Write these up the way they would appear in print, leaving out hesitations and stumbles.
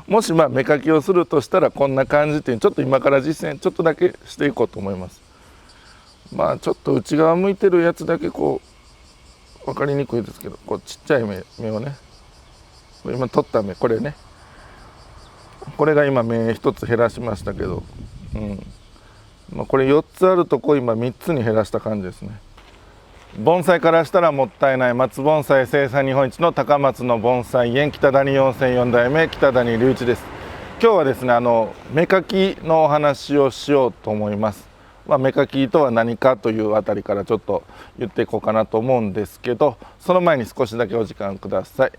もし芽かきをするとしたらこんな感じっていうちょっと今から実践ちょっとだけしていこうと思います。ちょっと内側向いてるやつだけこう分かりにくいですけど、こうちっちゃい芽をね、今取った芽、これね、これが今芽1つ減らしましたけど、これ4つあるとこ今3つに減らした感じですね。盆栽からしたらもったいない松盆栽生産日本一の高松の盆栽園北谷温泉4代目北谷隆一です。今日はですね芽かきのお話をしようと思います。芽かきとは何かというあたりからちょっと言っていこうかなと思うんですけど、その前に少しだけお時間ください。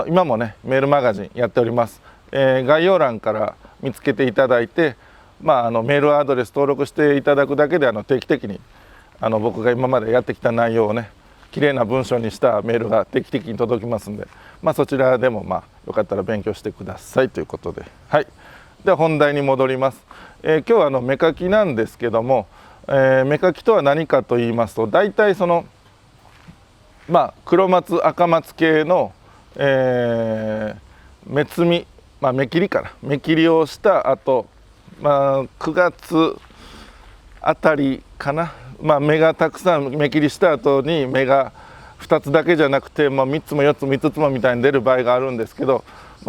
今もねメールマガジンやっております。概要欄から見つけていただいて、メールアドレス登録していただくだけで定期的に僕が今までやってきた内容をね綺麗な文章にしたメールが定期的に届きますんで、そちらでもよかったら勉強してくださいということで、はい、では本題に戻ります。今日は芽かきなんですけども、芽かきとは何かと言いますと、大体その黒松赤松系の、芽摘み、芽切りかな、芽切りをした後、9月あたりかな、芽がたくさん芽切りした後に芽が2つだけじゃなくて、3つも4つも5つもみたいに出る場合があるんですけど、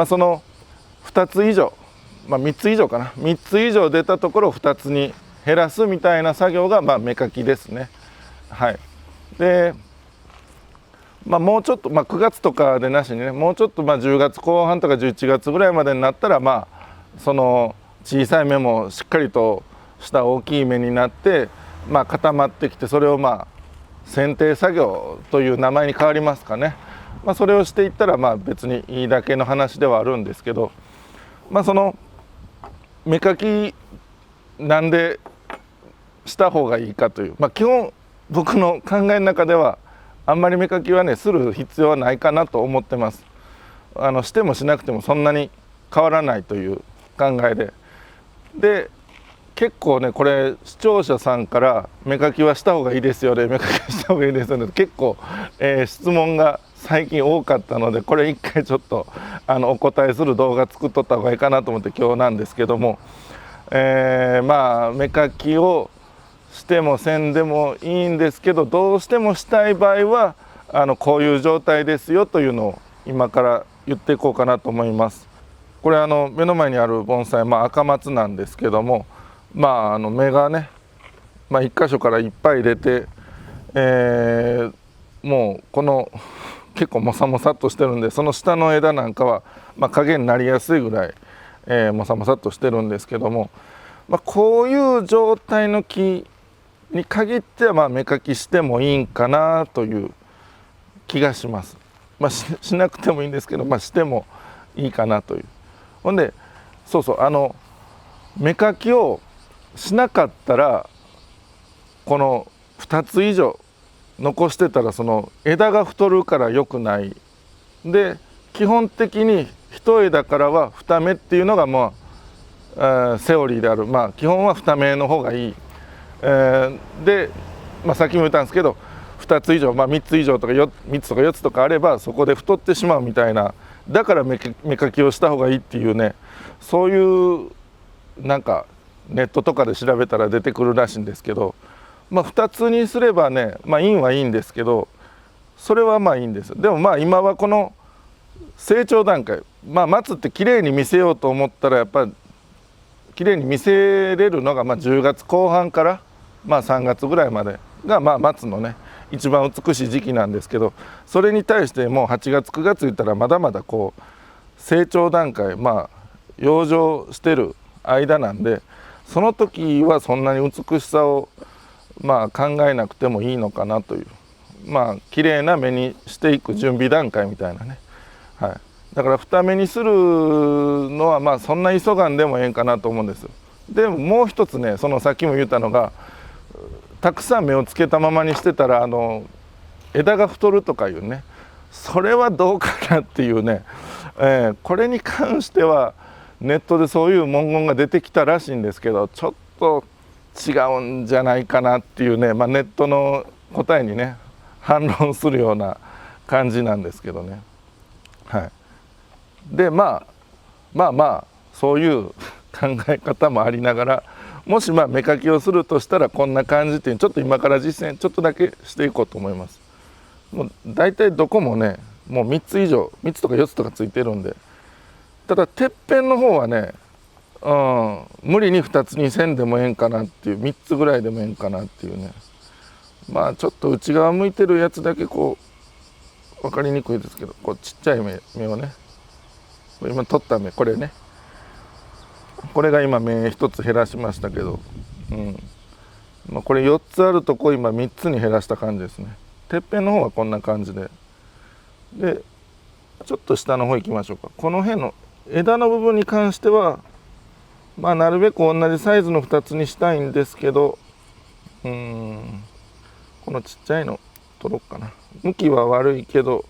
その2つ以上、3つ以上かな、3つ以上出たところを2つに減らすみたいな作業が芽かきですね。はい、でもうちょっと、9月とかでなしにね、もうちょっと10月後半とか11月ぐらいまでになったらその小さい芽もしっかりとした大きい芽になって固まってきて、それを剪定作業という名前に変わりますかね。それをしていったら別にいいだけの話ではあるんですけど、その芽かきなんでした方がいいかという、基本僕の考えの中ではあんまり芽かきはねする必要はないかなと思ってます。してもしなくてもそんなに変わらないという考えで結構ねこれ視聴者さんから芽かきはした方がいいですよね、芽かきはした方がいいですよね結構、質問が最近多かったので、これ一回ちょっとお答えする動画作っとった方がいいかなと思って今日なんですけども、芽かきをしてもせんでもいいんですけど、どうしてもしたい場合はこういう状態ですよというのを今から言っていこうかなと思います。これ目の前にある盆栽、赤松なんですけども、芽がね、1箇所からいっぱい出て、もうこの結構もさもさっとしてるんで、その下の枝なんかは、影になりやすいぐらい、もさもさっとしてるんですけども、こういう状態の木に限っては芽かきしてもいいんかなという気がします。しなくてもいいんですけど、してもいいかなという。ほんで芽かきをしなかったらこの2つ以上残してたらその枝が太るから良くないで、基本的に一枝からは2芽っていうのがセオリーである。基本は2芽の方がいい。で、さっきも言ったんですけど2つ以上、3つ以上とか3つとか4つとかあればそこで太ってしまうみたいな、だから芽かきをした方がいいっていうね、そういうなんかネットとかで調べたら出てくるらしいんですけど、2つにすればねいいんはいいんですけど、それはいいんです。でも今はこの成長段階、松ってきれいに見せようと思ったらやっぱりきれいに見せれるのが10月後半から3月ぐらいまでが松のね一番美しい時期なんですけど、それに対してもう8月9月言ったらまだまだこう成長段階養生してる間なんで、その時はそんなに美しさを考えなくてもいいのかなという、綺麗な目にしていく準備段階みたいなね、はい、だから二目にするのはそんな急がんでもええんかなと思うんです。でももう一つね、そのさっきも言ったのがたくさん芽をつけたままにしてたら枝が太るとかいうね、それはどうかなっていうね、これに関してはネットでそういう文言が出てきたらしいんですけど、ちょっと違うんじゃないかなっていうね、ネットの答えにね反論するような感じなんですけどね。はい、でまあまあそういう考え方もありながら、もし芽かきをするとしたらこんな感じっていうちょっと今から実践ちょっとだけしていこうと思います。もう大体どこもねもう3つ以上3つとか4つとかついてるんで、ただてっぺんの方はね、無理に2つにせんでもええんかなっていう、3つぐらいでもええんかなっていうね、まあちょっと内側向いてるやつだけこう分かりにくいですけど、こうちっちゃい芽をね、今取った芽これね、これが今芽1つ減らしましたけど、これ4つあるとこ今3つに減らした感じですね。てっぺんの方はこんな感じで、ちょっと下の方行きましょうか。この辺の枝の部分に関してはなるべく同じサイズの2つにしたいんですけど、このちっちゃいの取ろうかな。向きは悪いけど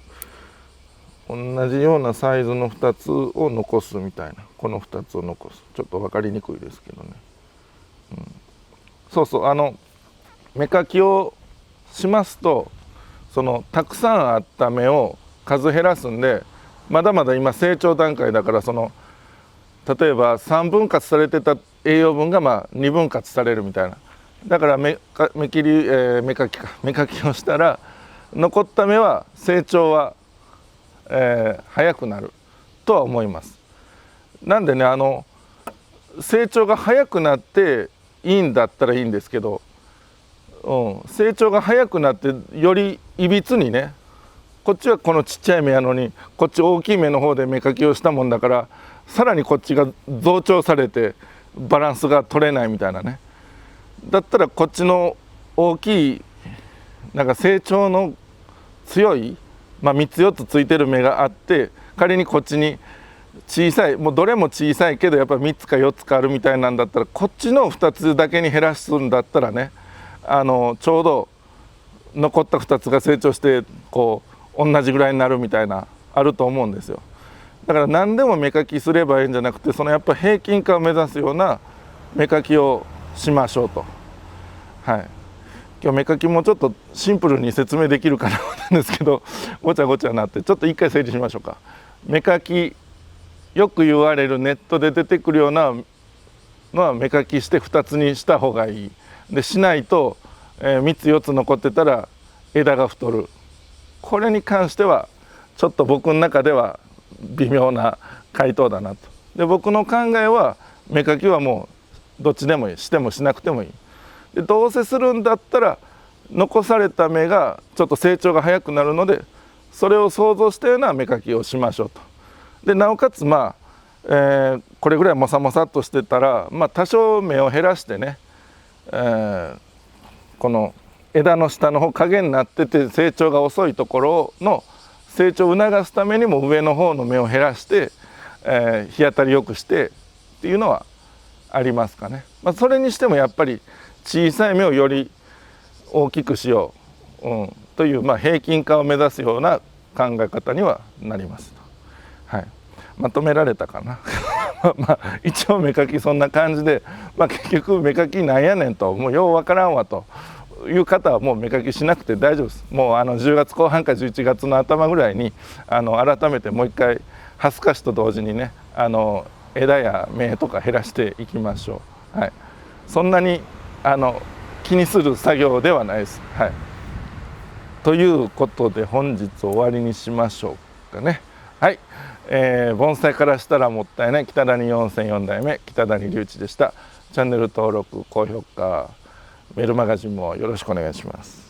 同じようなサイズの2つを残すみたいな、この2つを残す。ちょっと分かりにくいですけどね、そうそう芽かきをしますとそのたくさんあった芽を数減らすんで、まだまだ今成長段階だから、その例えば3分割されてた栄養分が2分割されるみたいな。だから芽かきをしたら残った芽は成長は、早くなるとは思います。なんでね成長が早くなっていいんだったらいいんですけど、成長が早くなってよりいびつにね、こっちはこのちっちゃい芽やのにこっち大きい芽の方で芽かきをしたもんだから、さらにこっちが増長されてバランスが取れないみたいなね。だったらこっちの大きいなんか成長の強い、3つ4つついてる芽があって、仮にこっちに小さい、もうどれも小さいけどやっぱり3つか4つかあるみたいなんだったら、こっちの2つだけに減らすんだったらね、ちょうど残った2つが成長してこう同じぐらいになるみたいなあると思うんですよ。だから何でも芽かきすればいいんじゃなくて、そのやっぱ平均化を目指すような芽かきをしましょうと。今日芽かきもちょっとシンプルに説明できるかなと思ったんですけど、ごちゃごちゃになって、ちょっと一回整理しましょうか。芽かき、よく言われるネットで出てくるようなのは芽かきして2つにした方がいい。でしないと、3つ4つ残ってたら枝が太る。これに関してはちょっと僕の中では微妙な回答だなと。で僕の考えは芽かきはもうどっちでもいい、してもしなくてもいい。でどうせするんだったら残された芽がちょっと成長が早くなるので、それを想像したような芽かきをしましょうと。でなおかつこれぐらいもさもさっとしてたら、多少芽を減らしてね、この枝の下の方影になってて成長が遅いところの成長を促すためにも上の方の芽を減らして、日当たりよくしてっていうのはありますかね。それにしてもやっぱり小さい芽をより大きくしよう、という、平均化を目指すような考え方にはなりますと。まとめられたかな一応芽かきそんな感じで、結局芽かきなんやねんと、もうようわからんわという方はもう芽かきしなくて大丈夫です。もう10月後半か11月の頭ぐらいに改めてもう一回ハスカシと同時にね枝や芽とか減らしていきましょう。そんなに気にする作業ではないです。ということで本日終わりにしましょうかね。盆栽からしたらもったいない北谷4004代目北谷隆一でした。チャンネル登録高評価メールマガジンもよろしくお願いします。